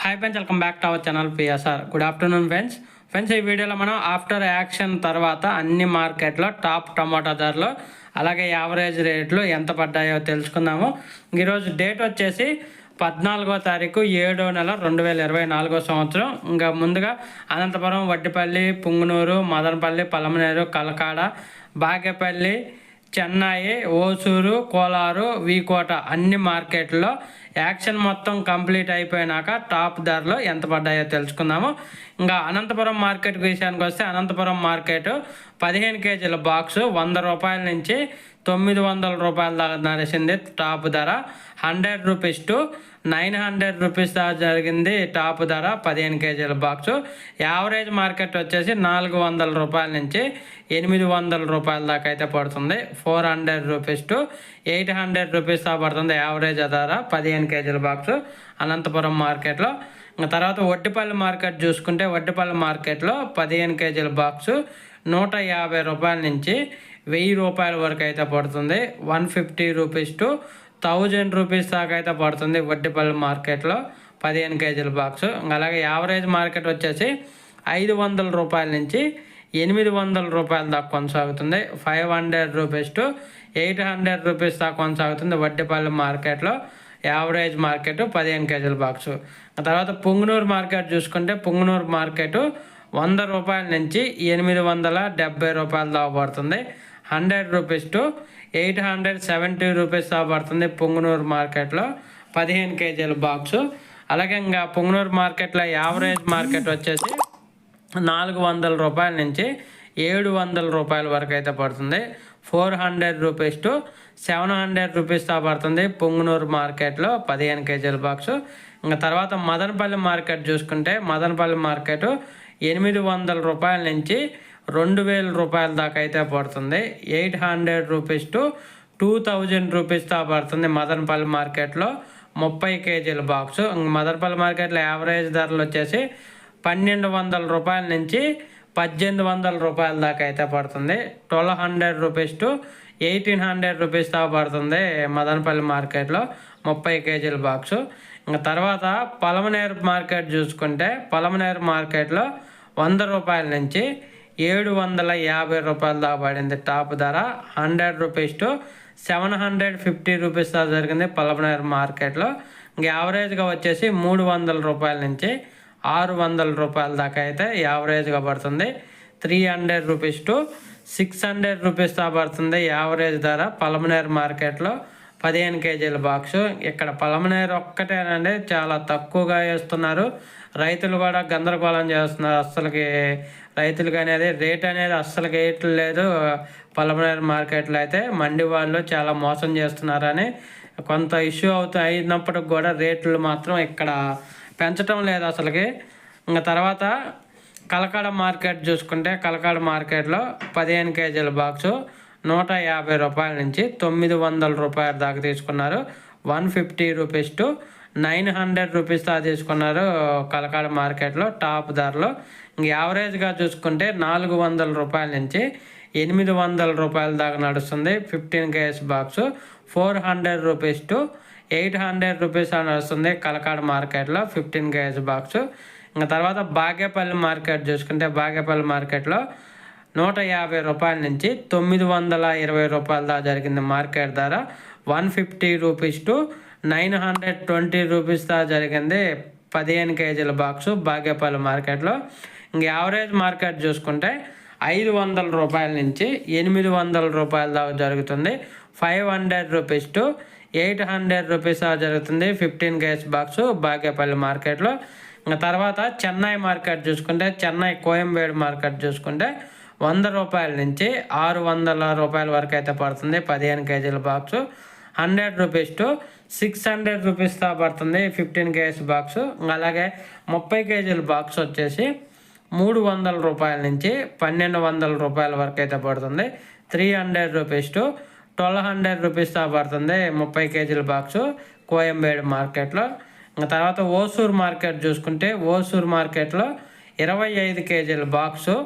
Hi friends, welcome back to our channel PSR. Good afternoon friends. ఈ వీడియోలో మనం after action తర్వాత అన్ని మార్కెట్లో టాప్ టమాటా ధరలు అలాగే యావరేజ్ రేట్లు ఎంత పడ్డాయో తెలుసుకుందాము. ఈరోజు డేట్ వచ్చేసి 14వ తారీఖు 7వ నెల 2024 సంవత్సరం. ఇంకా ముందుగా అనంతపురం, వడ్డిపల్లి, పుంగనూరు, మదనపల్లి, పలమనేరు, కలకాడ, బాగేపల్లి, చెన్నై, ఓసూరు, కోలారు, వీకోట అన్ని మార్కెట్లో యాక్షన్ మొత్తం కంప్లీట్ అయిపోయినాక టాప్ ధరలు ఎంత పడ్డాయో తెలుసుకుందాము. ఇంకా అనంతపురం మార్కెట్ విషయానికి వస్తే అనంతపురం మార్కెట్ 15 కేజీల బాక్సు 100 రూపాయల నుంచి 900 రూపాయల దాకా నడిచింది. టాప్ ధర 100 రూపీస్ టు 900 రూపీస్ దాకా జరిగింది. టాప్ ధర 15 కేజీల బాక్సు. యావరేజ్ మార్కెట్ వచ్చేసి 400 రూపాయల నుంచి 800 రూపాయల దాకా అయితే పడుతుంది. 400 రూపీస్ టు 800 రూపీస్ దాకా పడుతుంది యావరేజ్ ధర 15 కేజీల బాక్సు అనంతపురం మార్కెట్లో. తర్వాత వడ్డిపల్లి మార్కెట్ చూసుకుంటే వడ్డిపల్లి మార్కెట్లో 15 కేజీల బాక్సు 150 రూపాయల నుంచి 1000 రూపాయల వరకు అయితే పడుతుంది. 150 రూపీస్ టు 1000 రూపీస్ దాకా అయితే పడుతుంది వడ్డిపల్లి మార్కెట్లో 15 కేజీల బాక్సు. అలాగే యావరేజ్ మార్కెట్ వచ్చేసి 500 రూపాయల నుంచి 800 రూపాయల దాకా కొనసాగుతుంది. 500 రూపీస్ టు 800 రూపీస్ దాకా కొనసాగుతుంది వడ్డిపల్లి మార్కెట్లో యావరేజ్ మార్కెట్ 15 కేజీల బాక్సు. తర్వాత పుంగనూరు మార్కెట్ చూసుకుంటే పుంగనూరు మార్కెట్ 100 రూపాయల నుంచి 870 రూపాయల దాకా పడుతుంది. 100 రూపీస్ టు 870 రూపీస్ దాకా పడుతుంది పుంగనూరు మార్కెట్లో 15 కేజీల బాక్సు. అలాగే ఇంకా పుంగనూరు మార్కెట్లో యావరేజ్ మార్కెట్ వచ్చేసి 400 రూపాయల నుంచి 700 రూపాయల వరకు అయితే పడుతుంది. 400 రూపీస్ టు 700 రూపీస్ దా పడుతుంది పుంగనూరు మార్కెట్లో 15 కేజీల బాక్సు. ఇంకా తర్వాత మదనపల్లి మార్కెట్ చూసుకుంటే మదనపల్లి మార్కెట్ 800 రూపాయల నుంచి 2000 రూపాయల దాకా అయితే పడుతుంది. 800 రూపీస్ టు 2000 రూపీస్ దా పడుతుంది మదనపల్లి మార్కెట్లో 30 కేజీల బాక్సు. మదనపల్లి మార్కెట్లో యావరేజ్ ధరలు వచ్చేసి 1200 రూపాయల నుంచి 1800 రూపాయల దాకా అయితే పడుతుంది. 1200 రూపీస్ టు 1800 రూపీస్ దాకా పడుతుంది మదనపల్లి మార్కెట్లో 30 కేజీల బాక్సు. ఇంకా తర్వాత పలమనేరు మార్కెట్ చూసుకుంటే పలమనేరు మార్కెట్లో 100 రూపాయల నుంచి 750 రూపాయల దాకా పడింది టాప్ ధర. 100 రూపీస్ టు 750 రూపీస్ దాకా జరిగింది పలమనేరు మార్కెట్లో. ఇంకా యావరేజ్గా వచ్చేసి 300 రూపాయల నుంచి 600 రూపాయల దాకా అయితే యావరేజ్గా పడుతుంది. 300 రూపీస్ టు 600 రూపీస్ దాకా పడుతుంది యావరేజ్ ధర పలమనేరు మార్కెట్లో 15 కేజీల బాక్సు. ఇక్కడ పలమనేరు ఒక్కటేనండి చాలా తక్కువగా వేస్తున్నారు. రైతులు కూడా గందరగోళం చేస్తున్నారు. అస్సలకి రైతులకి అనేది రేట్ అనేది అస్సలకి వేయట్లేదు. పలమనేరు మార్కెట్లో అయితే మండి వాళ్ళు చాలా మోసం చేస్తున్నారని కొంత ఇష్యూ అయినప్పటికి కూడా రేట్లు మాత్రం ఇక్కడ పెంచడం లేదు అసలుకి. ఇంకా తర్వాత కలకాడ మార్కెట్ చూసుకుంటే కలకాడ మార్కెట్లో 15 కేజీల బాక్సు 150 రూపాయల నుంచి 900 రూపాయల దాకా తీసుకున్నారు. 150 రూపీస్ టు 900 రూపీస్ దాకా తీసుకున్నారు కలకాడ మార్కెట్లో టాప్ ధరలో. ఇంక యావరేజ్గా చూసుకుంటే 400 రూపాయల నుంచి 800 రూపాయల దాకా నడుస్తుంది 15 kgs box. 400 rupees to 800 rupees అని వస్తుంది కలకాడ మార్కెట్లో 15 కేజీ బాక్సు. ఇంకా తర్వాత బాగేపల్లి మార్కెట్ చూసుకుంటే బాగేపల్లి మార్కెట్లో 150 రూపాయల నుంచి 920 రూపాయల దాకా జరిగింది మార్కెట్ ధర. 150 రూపీస్ టు 920 రూపీస్ దాకా జరిగింది 15 కేజీల బాక్సు బాగేపల్లి మార్కెట్లో. ఇంక యావరేజ్ మార్కెట్ చూసుకుంటే 500 రూపాయల నుంచి 800 రూపాయల దాకా జరుగుతుంది. 500 రూపీస్ టు 800 రూపీస్ దాకా జరుగుతుంది 15 కేజీ బాక్సు బాగేపల్లి మార్కెట్లో. ఇంకా తర్వాత చెన్నై మార్కెట్ చూసుకుంటే చెన్నై కోయంబేడు మార్కెట్ చూసుకుంటే 100 రూపాయల నుంచి 600 రూపాయల వరకు అయితే పడుతుంది 15 కేజీల బాక్సు. 100 రూపీస్ టు 600 రూపీస్ దా పడుతుంది 15 కేజీ బాక్సు. అలాగే 30 కేజీల బాక్స్ వచ్చేసి 300 రూపాయల నుంచి 1200 రూపాయల వరకు అయితే పడుతుంది. 300 రూపీస్ టు 1200 రూపీస్ దా పడుతుంది 30 కేజీల బాక్సు కోయంబేడు మార్కెట్లో. ఇంకా తర్వాత ఓసూరు మార్కెట్ చూసుకుంటే ఓసూరు మార్కెట్లో 25 కేజీల బాక్సు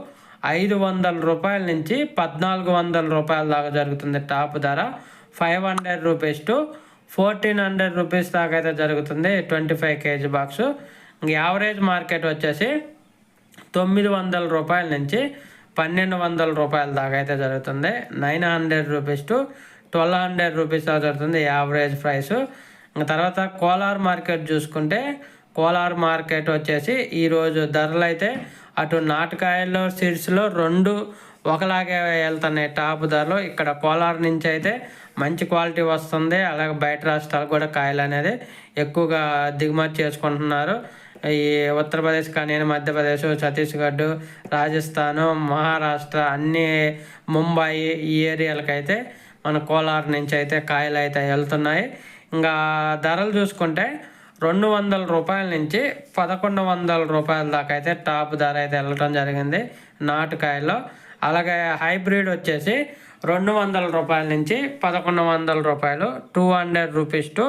500 రూపాయల నుంచి 1400 రూపాయల దాకా జరుగుతుంది టాప్ ధర. 500 రూపీస్ టు 1400 రూపీస్ దాకా అయితే జరుగుతుంది 25 కేజీ బాక్సు. యావరేజ్ మార్కెట్ వచ్చేసి 900 రూపాయల నుంచి 1200 రూపాయల దాకా అయితే జరుగుతుంది. 900 రూపీస్ టు 1200 రూపీస్ దాకా జరుగుతుంది యావరేజ్ ప్రైస్. ఇంకా తర్వాత కోలార్ మార్కెట్ చూసుకుంటే కోలార్ మార్కెట్ వచ్చేసి ఈరోజు ధరలు అయితే అటు నాటుకాయల్లో సీడ్స్లో రెండు ఒకలాగే వెళ్తున్నాయి టాప్ ధరలు. ఇక్కడ కోలార్ నుంచి అయితే మంచి క్వాలిటీ వస్తుంది. అలాగే బయట రాష్ట్రాలకు కూడా కాయలు అనేది ఎక్కువగా దిగుమతి చేసుకుంటున్నారు. ఈ ఉత్తరప్రదేశ్ కానీ మధ్యప్రదేశ్, ఛత్తీస్గఢ్, రాజస్థాన్, మహారాష్ట్ర అన్ని ముంబాయి ఈ ఏరియాలకైతే మన కోలార్ నుంచి అయితే కాయలు అయితే వెళ్తున్నాయి. ఇంకా ధరలు చూసుకుంటే 200 రూపాయల నుంచి 1100 రూపాయల దాకా అయితే టాప్ ధర అయితే వెళ్ళటం జరిగింది నాటుకాయల్లో. అలాగే హైబ్రిడ్ వచ్చేసి 200 రూపాయల నుంచి 1100 రూపాయలు, 200 రూపీస్ టు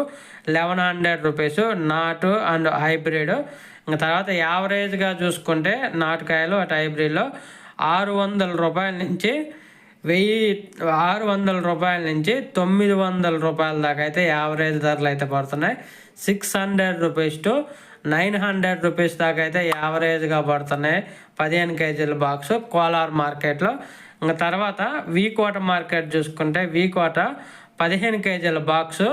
1100 రూపీస్ నాటు అండ్ హైబ్రిడ్. ఇంకా తర్వాత యావరేజ్గా చూసుకుంటే నాటుకాయలు అటు హైబ్రిడ్లో 600 రూపాయల నుంచి 600 రూపాయల నుంచి 900 రూపాయల దాకా అయితే యావరేజ్ ధరలు అయితే పడుతున్నాయి. 600 రూపీస్ టు 900 రూపీస్ దాకా అయితే యావరేజ్గా పడుతున్నాయి 15 కేజీల బాక్స్ కోలార్ మార్కెట్లో. ఇంకా తర్వాత వీకోట మార్కెట్ చూసుకుంటే వీకోట 15 కేజీల బాక్సు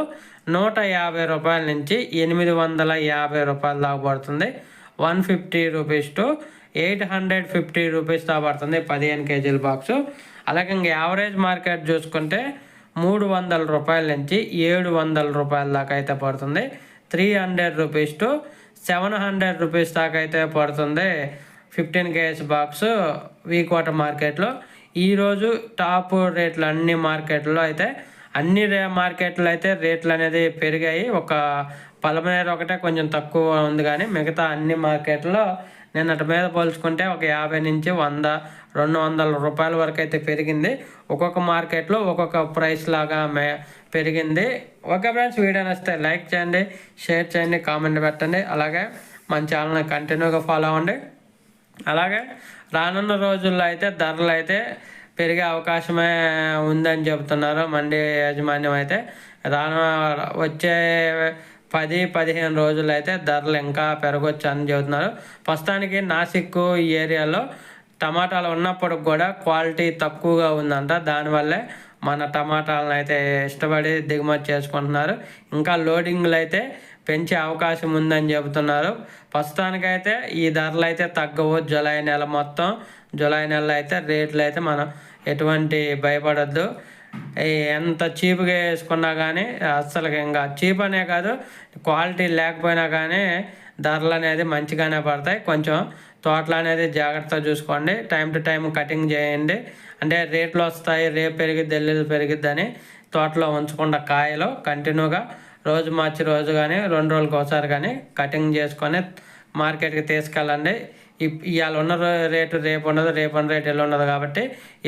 150 రూపాయల నుంచి 850 రూపాయల దాకా పడుతుంది. 150 రూపీస్ టు 850 రూపీస్ దాకా పడుతుంది 15 కేజీల బాక్సు. అలాగే ఇంకా యావరేజ్ మార్కెట్ చూసుకుంటే 300 రూపాయల నుంచి 700 రూపాయల దాకా అయితే పడుతుంది. 300 రూపీస్ టు 700 రూపీస్ దాకా అయితే పడుతుంది 15 కేజీ బాక్స్ వీకోట మార్కెట్లో. ఈరోజు టాప్ రేట్లు అన్ని మార్కెట్లో అయితే అన్ని మార్కెట్లో అయితే రేట్లు అనేది పెరిగాయి. ఒక పలమనేరు ఒకటే కొంచెం తక్కువ ఉంది, కానీ మిగతా అన్ని మార్కెట్లో నిన్నటి మీద పోల్చుకుంటే ఒక 50 నుంచి 100, 200 రూపాయల వరకు అయితే పెరిగింది. ఒక్కొక్క మార్కెట్లో ఒక్కొక్క ప్రైస్ లాగా పెరిగింది. ఓకే ఫ్రెండ్స్, వీడియో నచ్చితే లైక్ చేయండి, షేర్ చేయండి, కామెంట్ పెట్టండి. అలాగే మన ఛానల్ని కంటిన్యూగా ఫాలో అవ్వండి. అలాగే రానున్న రోజుల్లో అయితే ధరలు అయితే పెరిగే అవకాశమే ఉందని చెబుతున్నారు మండి యాజమాన్యం అయితే. వచ్చే 10-15 రోజులు అయితే ధరలు ఇంకా పెరగొచ్చు అని చెబుతున్నారు. ప్రస్తుతానికి నాసిక్ ఈ ఏరియాలో టమాటాలు ఉన్నప్పటికి కూడా క్వాలిటీ తక్కువగా ఉందంట. దానివల్లే మన టమాటాలను అయితే ఇష్టపడి దిగుమతి చేసుకుంటున్నారు. ఇంకా లోడింగ్లు అయితే పెంచే అవకాశం ఉందని చెబుతున్నారు. ప్రస్తుతానికైతే ఈ ధరలు అయితే తగ్గవు. జూలై నెల మొత్తం జూలై నెలలో అయితే రేట్లు అయితే మనం ఎటువంటి భయపడద్దు. ఎంత చీప్గా వేసుకున్నా కానీ అస్సలు ఇంకా చీప్ అనే కాదు, క్వాలిటీ లేకపోయినా కానీ ధరలు అనేది మంచిగానే పడతాయి. కొంచెం తోటలు అనేది జాగ్రత్తగా చూసుకోండి, టైం టు టైం కటింగ్ చేయండి. అంటే రేట్లు వస్తాయి, రేపు పెరిగిద్ది ఎల్లుండి పెరిగిద్ది అని తోటలో ఉంచకుండా కాయలు కంటిన్యూగా రోజు మార్చి రోజు కానీ 2 రోజులకు ఒకసారి కానీ కటింగ్ చేసుకొని మార్కెట్కి తీసుకెళ్ళండి. ఇవాళ ఉన్న రేటు రేపు ఉండదు, రేపు ఉన్న రేటు ఎలా ఉండదు. కాబట్టి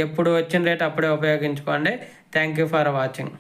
ఎప్పుడు వచ్చిన రేటు అప్పుడే ఉపయోగించుకోండి. Thank you for watching.